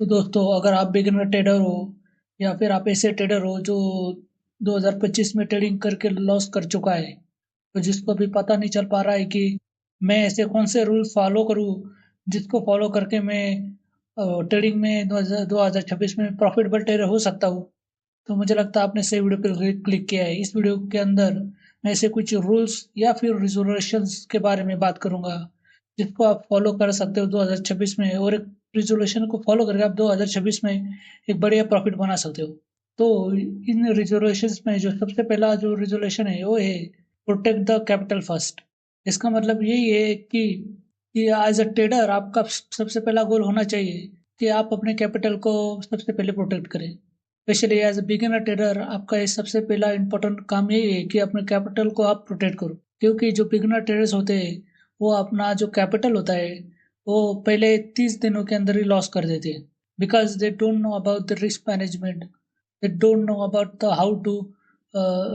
तो दोस्तों, अगर आप बिगिनर ट्रेडर हो या फिर आप ऐसे ट्रेडर हो जो 2025 में ट्रेडिंग करके लॉस कर चुका है, तो जिसको अभी पता नहीं चल पा रहा है कि मैं ऐसे कौन से रूल फॉलो करूं जिसको फॉलो करके मैं ट्रेडिंग में 2026 में प्रॉफिटेबल ट्रेडर हो सकता हूं। तो मुझे लगता है आपने सही वीडियो पर क्लिक किया है। इस वीडियो के अंदर मैं ऐसे कुछ रूल्स या फिर रिजोल्यूशंस के बारे में बात करूंगा जिसको आप फॉलो कर सकते हो 2026 में, और एक रिजोल्यूशन को फॉलो करके आप 2026 में एक बढ़िया प्रॉफिट बना सकते हो। तो इन रिजोल्यूशंस में जो सबसे पहला जो रिजोल्यूशन है वो है प्रोटेक्ट द कैपिटल फर्स्ट। इसका मतलब यही है कि एज अ ट्रेडर आपका सबसे पहला गोल होना चाहिए कि आप अपने कैपिटल को सबसे पहले प्रोटेक्ट करें। Specially as a beginner trader आपका ये सबसे पहला इंपॉर्टेंट काम यही है कि अपने कैपिटल को आप प्रोटेक्ट करो, क्योंकि जो बिगिनर ट्रेडर्स होते हैं वो अपना जो कैपिटल होता है वो पहले 30 दिनों के अंदर ही लॉस कर देते हैं, because they don't know about the risk management, they don't know about the how to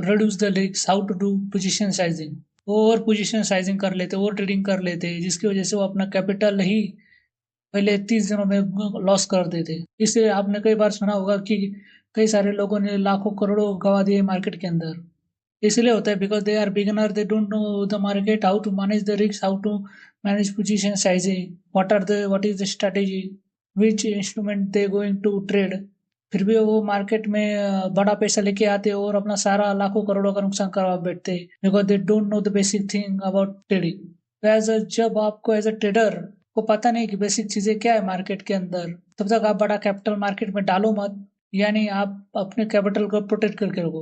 reduce the risk, how to do position sizing. वो ओवर पोजीशन साइजिंग कर लेते, ओवर ट्रेडिंग कर लेते, जिसकी वजह से वो अपना कैपिटल ही पहले 30 दिनों में लॉस कर देते। इसलिए आपने कई बार सुना होगा कि कई सारे लोगों ने लाखों करोड़ों गवा दिए मार्केट के अंदर। इसलिए होता है because they are beginner, they don't know the market, how to manage the risk, how to manage position sizing, what is the strategy, which instrument they going to trade. फिर भी वो मार्केट में बड़ा पैसा लेके आते और अपना सारा लाखों करोड़ों का नुकसान करवा बैठते, because they don't know the basic thing about trading. As जब आपको एज अ ट्रेडर को पता नहीं कि बेसिक चीजें क्या है मार्केट के अंदर, तब तक आप बड़ा कैपिटल मार्केट में डालो मत। यानी आप अपने कैपिटल को प्रोटेक्ट करके रखो।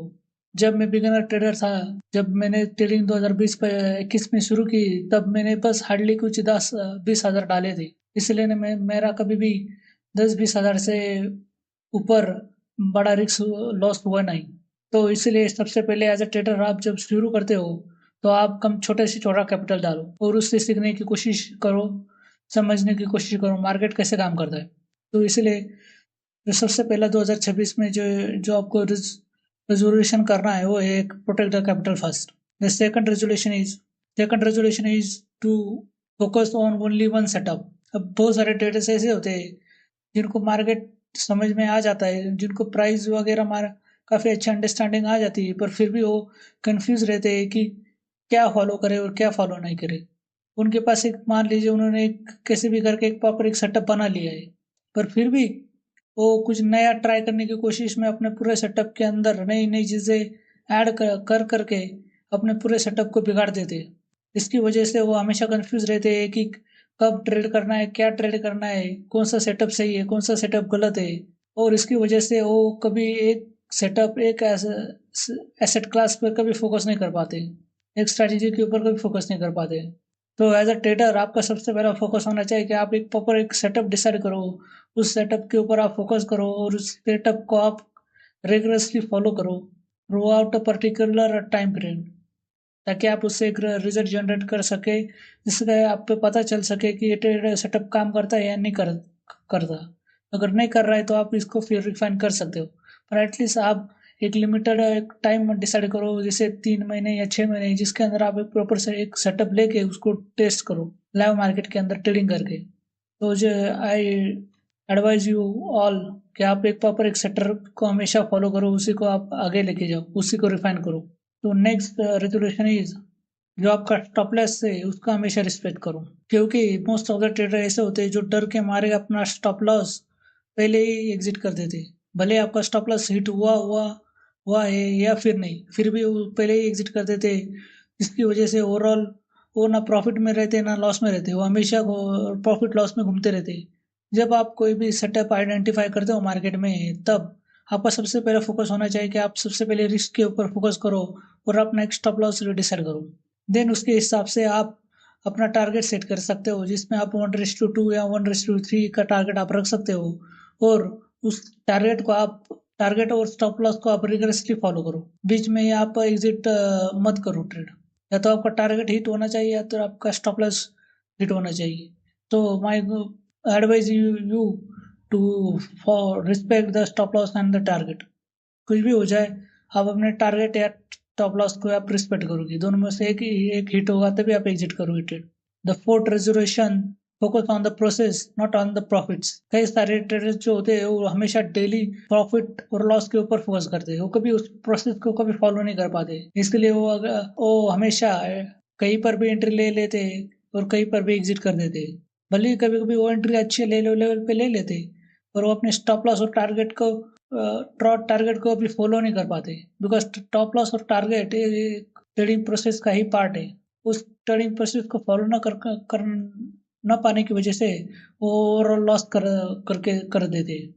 जब मैं बिगिनर ट्रेडर था, जब मैंने ट्रेडिंग 2020 पे 21 में शुरू की, तब मैंने बस हार्डली कुछ 10-20 हज़ार डाले थे। इसलिए मेरा कभी भी 10-20 हज़ार से ऊपर बड़ा रिस्क लॉस हुआ नहीं। तो इसलिए सबसे पहले एज अ ट्रेडर आप जब शुरू करते हो तो आप कम छोटे से छोटा कैपिटल डालो और उससे सीखने की कोशिश करो, समझने की कोशिश करो मार्केट कैसे काम करता है। तो इसलिए जो सबसे पहला 2026 में जो जो आपको रेजोल्यूशन करना है वो है एक protect the capital first. The second resolution is to focus on only one setup. अब बहुत सारे ट्रेडर्स ऐसे होते हैं जिनको मार्केट समझ में आ जाता है, जिनको प्राइस वगैरह मार काफी अच्छा अंडरस्टैंडिंग आ जाती है, पर फिर भी वो कंफ्यूज रहते हैं कि क्या फॉलो करे और क्या फॉलो नहीं करे। उनके पास एक, मान लीजिए उन्होंने एक कैसे भी करके एक प्रॉपर एक सेटअप बना लिया है, पर फिर भी वो कुछ नया ट्राई करने की कोशिश में अपने पूरे सेटअप के अंदर नई नई चीजें ऐड कर करके अपने पूरे सेटअप को बिगाड़ देते हैं। इसकी वजह से वो हमेशा कंफ्यूज रहते हैं कि कब ट्रेड करना है, क्या ट्रेड करना है, कौन सा सेटअप सही है, कौन सा सेटअप गलत है। और इसकी वजह से वो कभी एक सेटअप, एक एसेट क्लास पर कभी फोकस नहीं कर पाते, एक स्ट्रैटेजी के ऊपर कभी फोकस नहीं कर पाते। तो एज अ ट्रेडर आपका सबसे पहला फोकस होना चाहिए कि आप एक प्रॉपर एक सेटअप डिसाइड करो, उस सेटअप के ऊपर आप फोकस करो और उस सेटअप को आप रेगुलसली फॉलो करो through out a particular time period, ताकि आप उससे एक रिजल्ट जनरेट कर सके, जिससे आप पे पता चल सके कि ये सेटअप काम करता है या नहीं करता। अगर नहीं कर रहा है तो आप इसको फिर रिफाइन कर सकते हो, पर एटलीस्ट आप एक लिमिटेड एक टाइम डिसाइड करो, जैसे 3 महीने या 6 महीने, जिसके अंदर आप एक प्रॉपर से एक सेटअप लेके उसको टेस्ट करो लाइव मार्केट के अंदर ट्रेडिंग करके। तो जो आई एडवाइज यू ऑल कि आप एक प्रॉपर एक सेटअप को हमेशा फॉलो करो, उसी को आप आगे लेके जाओ, उसी को रिफाइन करो। तो नेक्स्ट रेजोल्यूशन इज, जो आपका स्टॉप लॉस है उसका हमेशा रिस्पेक्ट करो, क्योंकि मोस्ट ऑफ द ट्रेडर ऐसे होते हैं जो डर के मारे अपना स्टॉप लॉस पहले ही एग्जिट कर देते हैं। भले आपका स्टॉप लॉस हिट हुआ है या फिर नहीं, फिर भी वो पहले ही एग्जिट कर देते हैं, जिसकी वजह से ओवरऑल वो ना प्रॉफिट में रहते ना लॉस में रहते, वो हमेशा प्रॉफिट लॉस में घूमते रहते हैं। जब आप कोई भी सेटअप आइडेंटिफाई करते हो मार्केट में, तब आपका सबसे पहले फोकस होना चाहिए कि आप सबसे पहले रिस्क के ऊपर फोकस करो और अपना एक स्टॉप लॉस डिसाइड करो। देन उसके हिसाब से आप अपना टारगेट सेट कर सकते हो, जिसमें आप 1:2 या 1:3 का टारगेट आप रख सकते हो, और उस टारगेट और स्टॉप लॉस को आप रिगरसली फॉलो करो। बीच में ही आप एग्जिट मत करो ट्रेड। या तो आपका टारगेट हिट होना चाहिए या तो आपका स्टॉप लॉस हिट होना चाहिए। तो my advise you to for respect the stop loss and the target. कुछ भी हो जाए, आप अपने टारगेट या स्टॉप लॉस को आप रिस्पेक्ट करोगे, दोनों में से एक हिट होगा तभी आप एग्जिट करोगे trade. The fourth resolution focus on the process not on the profits. कई सारे ट्रेडर्स जो होते हैं वो हमेशा डेली प्रॉफिट और लॉस के ऊपर फोकस करते हैं, वो कभी उस प्रोसेस को कभी फॉलो नहीं कर पाते। इसके लिए वो हमेशा कहीं पर भी एंट्री ले लेते और कहीं पर भी एग्जिट कर देते। भले ही कभी कभी वो एंट्री अच्छे लेवल पे ले लेते, और वो अपने स्टॉप लॉस और टारगेट को भी फॉलो नहीं कर पाते, बिकॉज स्टॉप लॉस और टारगेट ट्रेडिंग प्रोसेस का ही पार्ट है। उस ट्रेडिंग प्रोसेस को फॉलो कर न पाने की वजह से वो ओवरऑल लॉस कर देते हैं।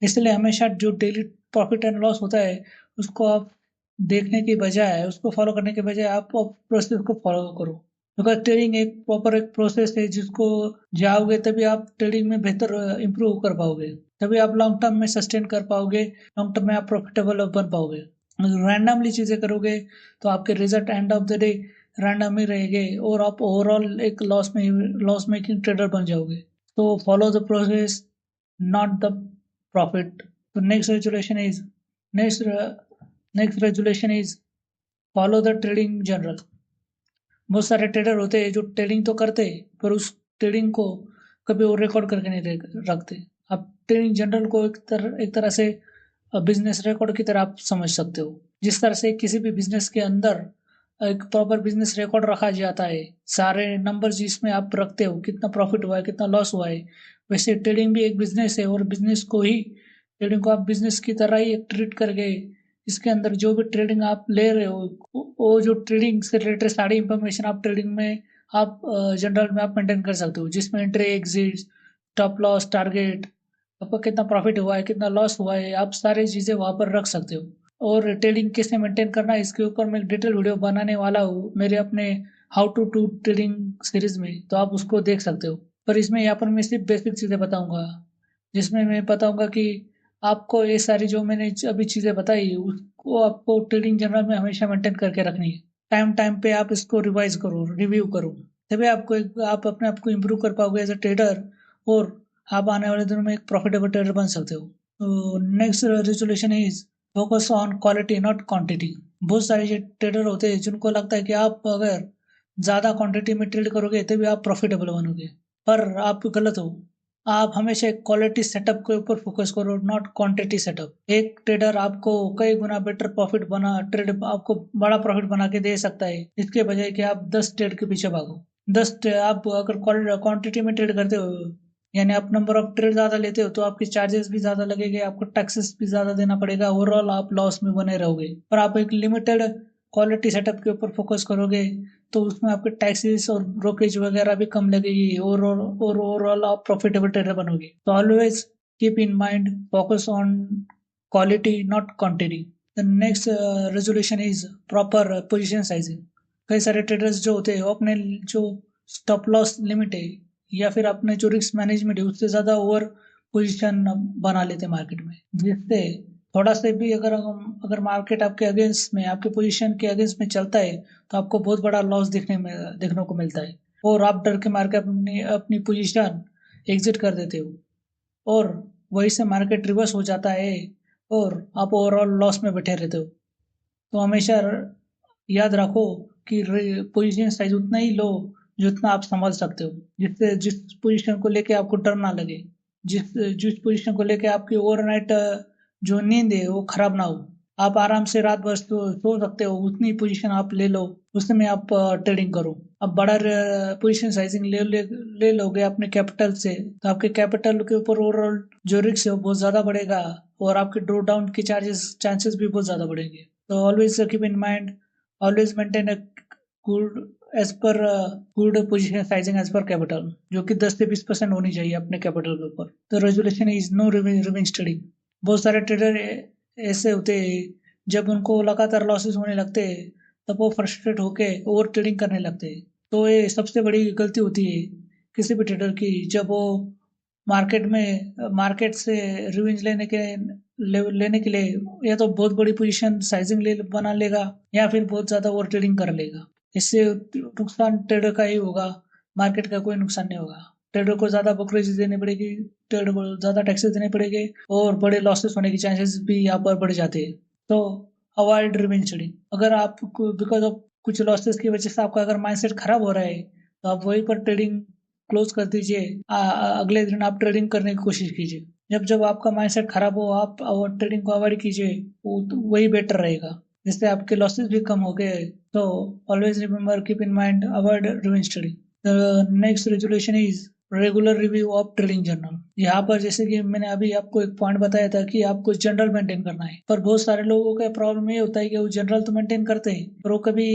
इसलिए हमेशा जो डेली प्रॉफिट एंड लॉस होता है उसको आप देखने की बजाय, उसको फॉलो करने के बजाय आप प्रोसेस को फॉलो करो। बिकॉज ट्रेडिंग एक प्रॉपर एक प्रोसेस है जिसको जाओगे तभी आप ट्रेडिंग में बेहतर इंप्रूव कर पाओगे, तभी आप लॉन्ग टर्म में सस्टेन कर पाओगे, लॉन्ग टर्म में आप प्रॉफिटेबल बन पाओगे। अगर रैंडमली चीजें करोगे तो आपके result end of the day random ही रहेंगे और आप ओवरऑल एक लॉस मेकिंग ट्रेडर बन जाओगे। तो follow the process not the profit. तो next next resolution is follow the trading journal. बहुत सारे ट्रेडर होते हैं जो ट्रेडिंग तो करते हैं पर उस ट्रेडिंग को कभी वो रिकॉर्ड करके नहीं रखते। आप ट्रेडिंग जनरल को एक तरह से बिजनेस रिकॉर्ड की तरह आप समझ सकते हो। जिस तरह से किसी भी बिजनेस के अंदर एक प्रॉपर बिजनेस रिकॉर्ड रखा जाता है, सारे नंबर जिसमें आप रखते हो, कितना प्रॉफिट हुआ है, कितना लॉस हुआ है, वैसे ट्रेडिंग भी एक बिजनेस है और ट्रेडिंग को आप बिजनेस की तरह ही ट्रीट करके इसके अंदर जो भी ट्रेडिंग आप ले रहे हो वो जो ट्रेडिंग से रिलेटेड सारी इंफॉर्मेशन आप ट्रेडिंग में आप जनरल में आप मेंटेन कर सकते हो, जिसमें entry exit, stop loss, target, आपका कितना प्रॉफिट हुआ है, कितना लॉस हुआ है, आप सारी चीजें वहां पर रख सकते हो। और ट्रेडिंग कैसे मेंटेन करना है इसके ऊपर मैं एक डिटेल वीडियो बनाने वाला हूँ मेरे अपने how to do trading series में, तो आप उसको देख सकते हो। पर इसमें यहाँ पर मैं सिर्फ बेसिक चीजें बताऊंगा, जिसमें मैं बताऊंगा कि आपको ये सारी जो मैंने अभी चीजें बताई उसको आपको ट्रेडिंग जर्नल में हमेशा मेंटेन करके रखनी है। टाइम टाइम पे आप इसको रिवाइज करो, रिव्यू करो, तभी आप अपने आप को इम्प्रूव कर पाओगे एज अ ट्रेडर, और आप आने वाले दिनों में एक प्रॉफिटेबल ट्रेडर बन सकते हो। तो next resolution is focus on quality not quantity. बहुत सारे ट्रेडर होते हैं जिनको लगता है कि आप अगर ज्यादा क्वांटिटी में ट्रेड करोगे तभी आप प्रॉफिटेबल बनोगे, पर आप गलत हो। आप हमेशा एक क्वालिटी सेटअप के ऊपर फोकस करो, नॉट क्वांटिटी सेटअप। एक ट्रेडर आपको कई गुना बेटर प्रॉफिट बना ट्रेड आपको बड़ा प्रॉफिट बना के दे सकता है, इसके बजाय कि आप 10 ट्रेड के पीछे भागो। आप अगर क्वांटिटी में ट्रेड करते हो, यानी आप नंबर ऑफ ट्रेड ज्यादा लेते हो, तो आपके चार्जेस भी ज्यादा लगेंगे, आपको टैक्सेस भी ज्यादा देना पड़ेगा, ओवरऑल आप लॉस में बने रहोगे। पर आप एक लिमिटेड क्वालिटी सेटअप के ऊपर फोकस करोगे तो उसमें आपके टैक्सेस और ब्रोकरेज वगैरह भी कम लगेगी, और ओवरऑल आप प्रॉफिटेबल ट्रेडर बनोगे। तो always keep in mind focus on quality not quantity. The next resolution is proper position sizing. कई सारे ट्रेडर्स जो होते हैं वो अपने जो स्टॉप लॉस लिमिट है या फिर अपने जो रिस्क मैनेजमेंट है उससे ज्यादा ओवर पोजीशन बना लेते मार्केट में, जिससे थोड़ा से भी अगर मार्केट आपके अगेंस्ट में, आपके पोजीशन के अगेंस्ट में चलता है तो आपको बहुत बड़ा लॉस देखने को मिलता है, और आप डर के मार के अपनी अपनी पोजीशन एग्जिट कर देते हो, और वही से मार्केट रिवर्स हो जाता है और आप ओवरऑल लॉस में बैठे रहते हो। तो हमेशा याद रखो कि पोजीशन साइज उतना ही लो जितना आप संभाल सकते हो, जिससे जिस पोजीशन को लेके आपको डर ना लगे, जिस जिस पोजीशन को लेके आपकी ओवरनाइट जो नींद है वो खराब ना हो, आप आराम से रात भर सो सकते हो, उतनी पोजीशन आप ले लो, उसमें आप ट्रेडिंग करो। अब बड़ा पोजीशन साइजिंग ले लोगे अपने कैपिटल से, तो आपके कैपिटल के ऊपर ओवरऑल जो रिस्क है वो बहुत ज्यादा बढ़ेगा, और आपके ड्रॉ डाउन के चांसेस भी बहुत ज्यादा बढ़ेंगे। तो always keep in mind, always maintain a good as per good position sizing as per capital, जो कि 10 से 20% होनी चाहिए अपने कैपिटल के ऊपर। तो resolution is no revenge trading. बहुत सारे ट्रेडर ऐसे होते हैं जब उनको लगातार लॉसेस होने लगते हैं तब वो फ्रस्ट्रेट होके ओवर ट्रेडिंग करने लगते हैं। तो ये सबसे बड़ी गलती होती है किसी भी ट्रेडर की, जब वो मार्केट से रिवेंज लेने के लिए या तो बहुत बड़ी पोजीशन साइजिंग ले बना लेगा या फिर बहुत ज्यादा ओवर ट्रेडिंग कर लेगा। इससे नुकसान ट्रेडर का ही होगा, मार्केट का कोई नुकसान नहीं होगा। ट्रेडर को ज्यादा ब्रोकरेज देनी पड़ेगी, ट्रेडर को ज्यादा टैक्सेस देने पड़ेंगे, और बड़े लॉसेस होने के चांसेस भी यहाँ पर बढ़ जाते हैं। तो अवॉइड रिवेंज ट्रेडिंग। अगर आप बिकॉज ऑफ कुछ लॉसेस की वजह से आपका अगर माइंडसेट खराब हो रहा है तो आप वहीं पर ट्रेडिंग क्लोज कर दीजिए, अगले दिन आप ट्रेडिंग करने की कोशिश कीजिए। जब जब आपका माइंडसेट खराब हो आप ट्रेडिंग को अवॉइड कीजिए, वही बेटर रहेगा, जिससे आपके लॉसेस भी कम हो गए। तो always remember, keep in mind, avoid revenge trading. The next resolution is regular review of trading journal. यहाँ पर जैसे कि मैंने अभी आपको एक पॉइंट बताया था कि आपको जनरल मेंटेन करना है, पर बहुत सारे लोगों का प्रॉब्लम ये होता है कि वो जनरल तो मेंटेन करते हैं पर वो कभी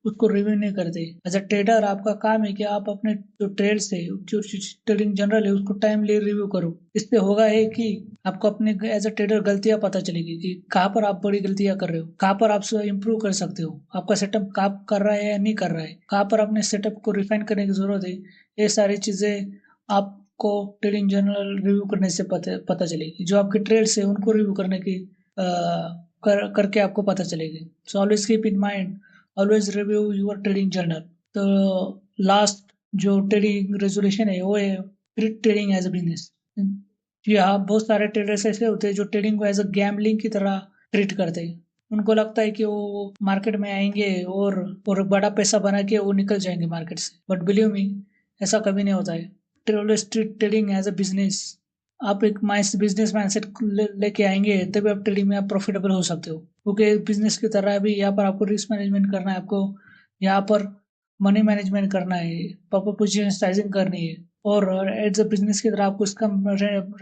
उसको रिव्यू नहीं करते। एज अ ट्रेडर आपका काम है कि आप अपने जो ट्रेड्स है, जो ट्रेडिंग जनरल है, उसको टाइमली रिव्यू करो। इससे होगा है कि आपको अपने एज अ ट्रेडर गलतियां पता चलेगी कि कहाँ पर आप बड़ी गलतियां कर रहे हो, कहाँ पर आप इम्प्रूव कर सकते हो, आपका सेटअप काम कर रहा है या नहीं कर रहा है, कहाँ पर अपने सेटअप को रिफाइन करने की जरूरत है। ये सारी चीजें आपको ट्रेडिंग जर्नल रिव्यू करने से पता चलेगी। जो आपके ट्रेड्स है उनको रिव्यू करने की करके आपको पता चलेगी। So always keep in mind, always review your trading journal. तो लास्ट जो ट्रेडिंग रेजोल्यूशन है वो है treat trading as a business. जी हाँ, बहुत सारे ट्रेडर्स ऐसे होते हैं जो ट्रेडिंग को एज अ गैम्बलिंग की तरह ट्रीट करते हैं। उनको लगता है कि वो मार्केट में आएंगे और बड़ा पैसा बना के वो निकल जाएंगे मार्केट से, बट बिलीव मी, ऐसा कभी नहीं होता है। Always treat trading as a business. आप एक बिजनेस माइंडसेट लेके आएंगे तभी आप ट्रेडिंग में आप प्रॉफिटेबल हो सकते हो, क्योंकि बिजनेस की तरह भी यहाँ पर आपको रिस्क मैनेजमेंट करना है, आपको यहाँ पर मनी मैनेजमेंट करना है, प्रॉपर पोजीशन साइजिंग करनी है, और एज अ बिजनेस की तरह आपको इसका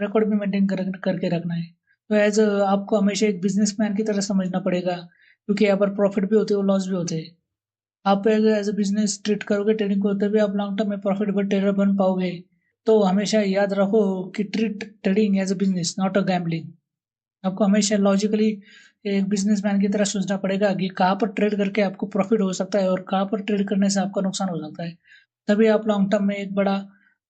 रिकॉर्ड भी मेंटेन करके रखना है। तो एज आपको हमेशा एक बिजनेसमैन की तरह समझना पड़ेगा, क्योंकि यहाँ पर प्रॉफिट भी होते हैं और लॉस भी होते हैं। आप एज ए बिजनेस ट्रीट करोगे ट्रेडिंग को तभी आप लॉन्ग टर्म में प्रॉफिटेबल ट्रेडर बन पाओगे। तो हमेशा याद रखो कि treat trading as a business, not a gambling. आपको हमेशा लॉजिकली एक बिजनेसमैन की तरह सोचना पड़ेगा कि कहाँ पर ट्रेड करके आपको प्रॉफिट हो सकता है और कहाँ पर ट्रेड करने से आपका नुकसान हो सकता है। तभी आप लॉन्ग टर्म में एक बड़ा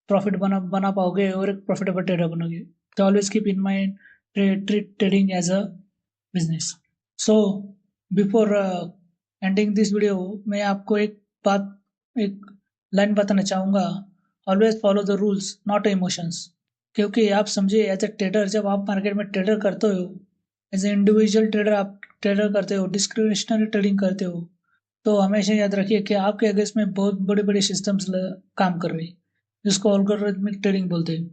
प्रॉफिट बना पाओगे और एक प्रॉफिटेबल ट्रेडर बनोगे। तो always keep in mind, treat trading as a business. So before ending this video, मैं आपको एक लाइन बताना चाहूंगा। Always follow the rules, not emotions. क्योंकि आप समझिए, एज ए ट्रेडर जब आप मार्केट में ट्रेडर करते हो, एज ए इंडिविजुअल ट्रेडर आप ट्रेडर करते हो, डिस्क्रिप्शनरी ट्रेडिंग करते हो, तो हमेशा याद रखिए कि आपके अगेंस्ट में बहुत बड़े बड़े सिस्टम्स काम कर रहे हैं, जिसको अल्गोरिथमिक ट्रेडिंग बोलते हैं।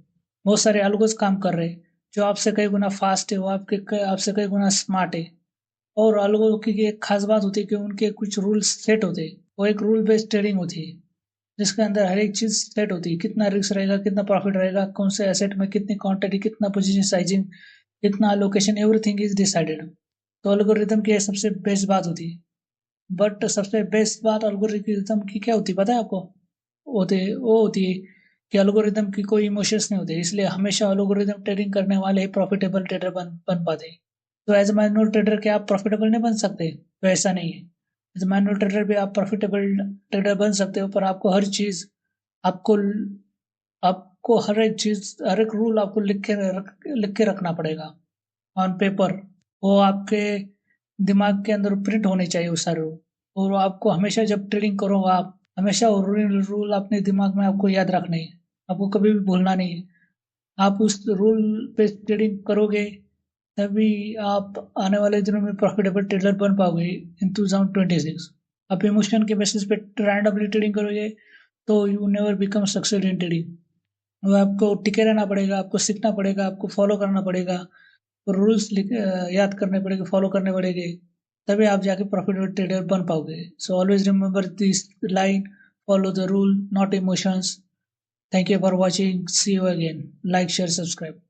बहुत सारे अलगोस काम कर रहे हैं जो आपसे कई गुना फास्ट है, वो आपसे कई गुना स्मार्ट है। और अलगों की एक खास बात होती है कि उनके कुछ रूल्स सेट होते हैं। वो एक रूल बेस्ड ट्रेडिंग होती है, जिसके अंदर हर एक चीज सेट होती है, कितना रिस्क रहेगा, कितना प्रॉफिट रहेगा, कौन से एसेट में कितनी क्वांटिटी, कितना पोजीशन साइजिंग, कितना लोकेशन, एवरीथिंग इज डिसाइडेड। तो एल्गोरिथम की ये सबसे बेस्ट बात होती है। बट सबसे बेस्ट बात एल्गोरिथम की क्या होती है पता है आपको? वो होती है कि एल्गोरिथम की कोई इमोशंस नहीं होते, इसलिए हमेशा एल्गोरिथम ट्रेडिंग करने वाले ही प्रॉफिटेबल ट्रेडर बन पाते हैं। तो एज ए मैनुअल ट्रेडर क्या आप प्रॉफिटेबल नहीं बन सकते? तो ऐसा नहीं है। एज ए मैनुअल ट्रेडर भी आप प्रॉफिटेबल ट्रेडर बन सकते हो, पर आपको हर चीज, आपको आपको हर एक चीज, हर एक रूल आपको लिख के रखना पड़ेगा ऑन पेपर। वो आपके दिमाग के अंदर प्रिंट होने चाहिए वो सारे रूल। और आपको हमेशा जब ट्रेडिंग करो आप हमेशा वो रूल अपने दिमाग में आपको याद रखने हैं, आपको कभी भी भूलना नहीं है। आप उस रूल पे ट्रेडिंग करोगे तभी आप आने वाले दिनों में प्रॉफिटेबल ट्रेडर बन पाओगे इन 2026। आप इमोशन के बेसिस पे रैंडमली ट्रेडिंग करोगे तो you never become success in trading. वो आपको टिके रहना पड़ेगा, आपको सीखना पड़ेगा, आपको फॉलो करना पड़ेगा, रूल्स याद करने पड़ेंगे, फॉलो करने पड़ेंगे, तभी आप जाके प्रॉफिटेबल ट्रेडर बन पाओगे। So always remember this line, follow the rule not emotions. Thank you for watching, see you again, like share subscribe.